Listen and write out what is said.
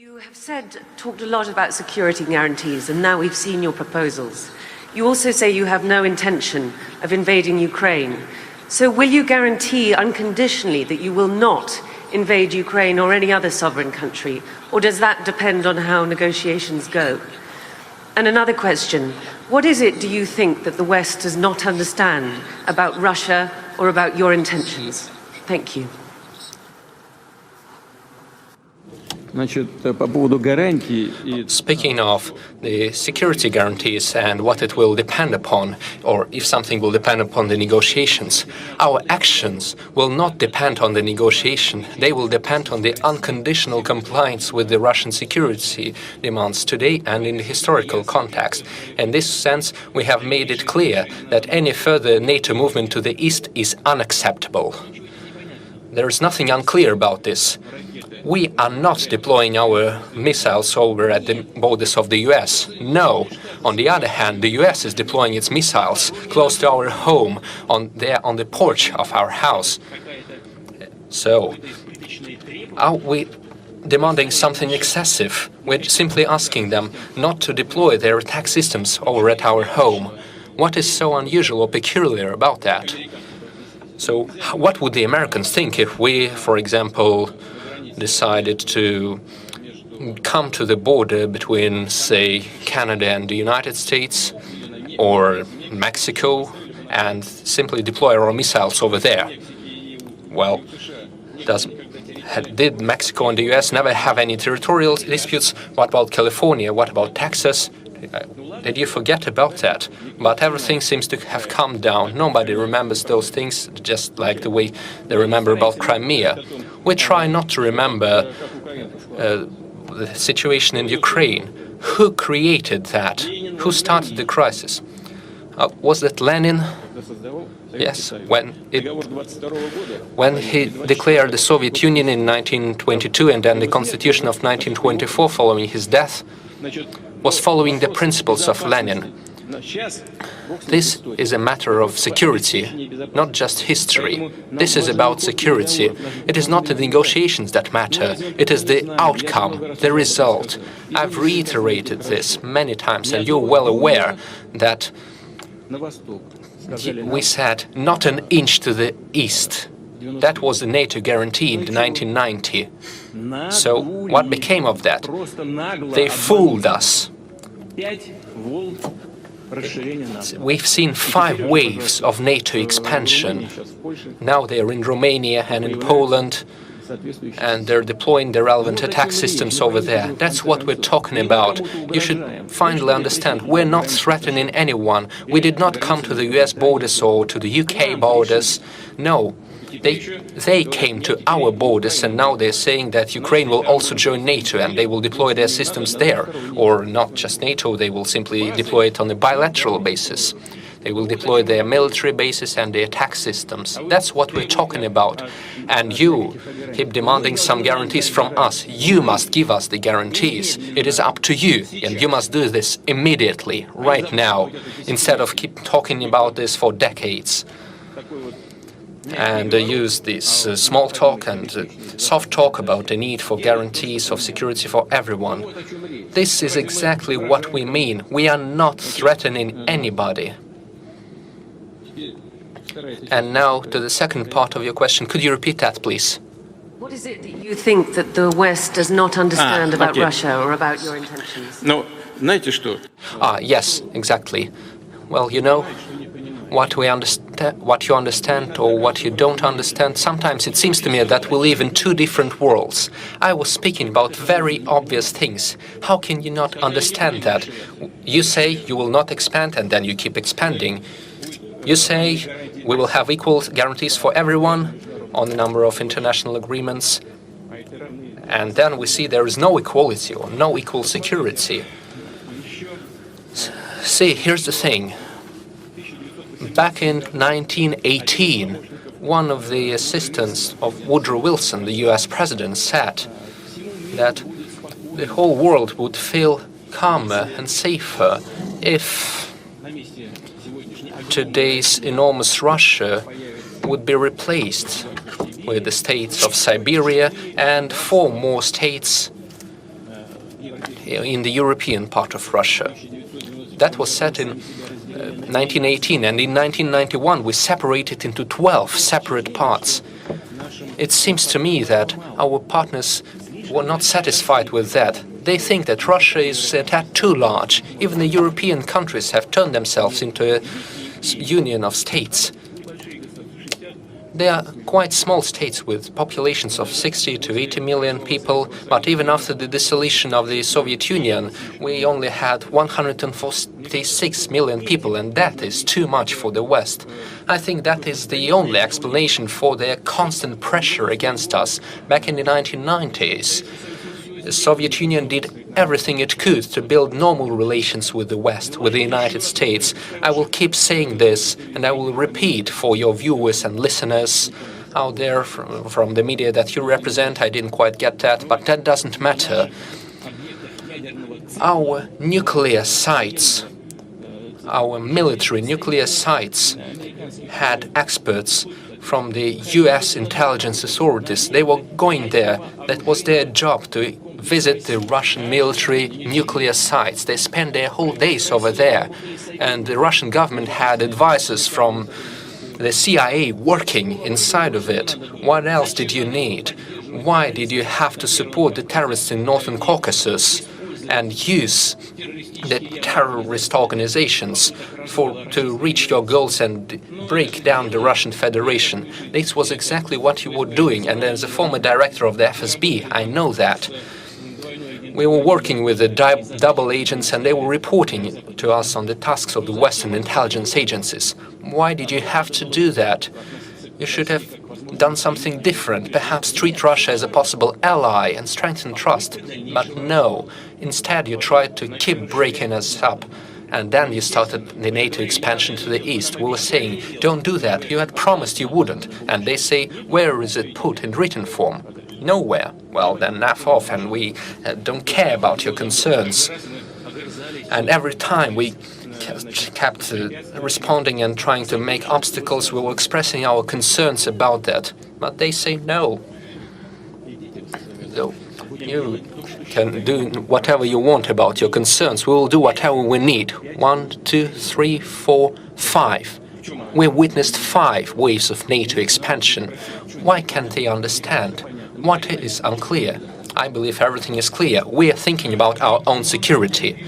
You have talked a lot about security guarantees, and now we've seen your proposals. You also say you have no intention of invading Ukraine. So will you guarantee unconditionally that you will not invade Ukraine or any other sovereign country, or does that depend on how negotiations go? And another question, what is it, do you think, that the West does not understand about Russia or about your intentions? Thank you. Speaking of the security guarantees and what it will depend upon, or if something will depend upon the negotiations, our actions will not depend on the negotiation. They will depend on the unconditional compliance with the Russian security demands today and in the historical context. In this sense, we have made it clear that any further NATO movement to the east is unacceptable. There is nothing unclear about this. We are not deploying our missiles over at the borders of the US. No. On the other hand, the US is deploying its missiles close to our home, on the porch of our house. So, are we demanding something excessive? We're simply asking them not to deploy their attack systems over at our home. What is so unusual or peculiar about that? So, what would the Americans think if we, for example, decided to come to the border between, say, Canada and the United States or Mexico and simply deploy our missiles over there? Well, did Mexico and the US never have any territorial disputes? What about California? What about Texas? Did you forget about that? But everything seems to have calmed down. Nobody remembers those things, just like the way they remember about Crimea. We try not to remember the situation in Ukraine. Who created that? Who started the crisis? Was that Lenin? Yes, when he declared the Soviet Union in 1922 and then the Constitution of 1924 following his death, was following the principles of Lenin. This is a matter of security, not just history. This is about security. It is not the negotiations that matter. It is the outcome, the result. I've reiterated this many times, and you're well aware that we said not an inch to the east. That was the NATO guarantee in 1990. So what became of that? They fooled us. We've seen 5 waves of NATO expansion. Now they're in Romania and in Poland, and they're deploying the relevant attack systems over there. That's what we're talking about. You should finally understand, we're not threatening anyone. We did not come to the US borders or to the UK borders. No. They came to our borders, and now they're saying that Ukraine will also join NATO and they will deploy their systems there. Or not just NATO, they will simply deploy it on a bilateral basis. They will deploy their military bases and their attack systems. That's what we're talking about. And you keep demanding some guarantees from us. You must give us the guarantees. It is up to you, and you must do this immediately, right now, instead of keep talking about this for decades. And use this small talk and soft talk about the need for guarantees of security for everyone. This is exactly what we mean. We are not threatening anybody. And now to the second part of your question. Could you repeat that, please? What is it that you think that the West does not understand about Russia or about your intentions? No, знаете что? Yes, exactly. Well, you know, what you understand or what you don't understand, sometimes it seems to me that we live in 2 different worlds. I was speaking about very obvious things. How can you not understand that? You say you will not expand, and then you keep expanding. You say we will have equal guarantees for everyone on a number of international agreements, and then we see there is no equality or no equal security. See, here's the thing. Back in 1918, one of the assistants of Woodrow Wilson, the US president, said that the whole world would feel calmer and safer if today's enormous Russia would be replaced with the states of Siberia and 4 more states in the European part of Russia. That was set in 1918, and in 1991 we separated into 12 separate parts. It seems to me that our partners were not satisfied with that. They think that Russia is a tad too large. Even the European countries have turned themselves into a union of states. They are quite small states with populations of 60 to 80 million people, but even after the dissolution of the Soviet Union, we only had 146 million people, and that is too much for the West. I think that is the only explanation for their constant pressure against us. Back in the 1990s, the Soviet Union did everything it could to build normal relations with the West, with the United States. I will keep saying this, and I will repeat for your viewers and listeners out there from the media that you represent. I didn't quite get that, but that doesn't matter. Our nuclear sites, our military nuclear sites, had experts from the US intelligence authorities. They were going there. That was their job, to visit the Russian military nuclear sites. They spent their whole days over there. And the Russian government had advisors from the CIA working inside of it. What else did you need? Why did you have to support the terrorists in Northern Caucasus and use the terrorist organizations to reach your goals and break down the Russian Federation? This was exactly what you were doing, and as a former director of the FSB, I know that. We were working with the double agents, and they were reporting to us on the tasks of the Western intelligence agencies. Why did you have to do that? You should have done something different, perhaps treat Russia as a possible ally and strengthen trust. But no, instead you tried to keep breaking us up. And then you started the NATO expansion to the east. We were saying, don't do that, you had promised you wouldn't. And they say, where is it put in written form? Nowhere. Well, then F off, and we don't care about your concerns. And every time we kept responding and trying to make obstacles, we were expressing our concerns about that. But they say no. So you can do whatever you want about your concerns. We will do whatever we need. 1, 2, 3, 4, 5. We witnessed 5 waves of NATO expansion. Why can't they understand? What is unclear? I believe everything is clear. We are thinking about our own security.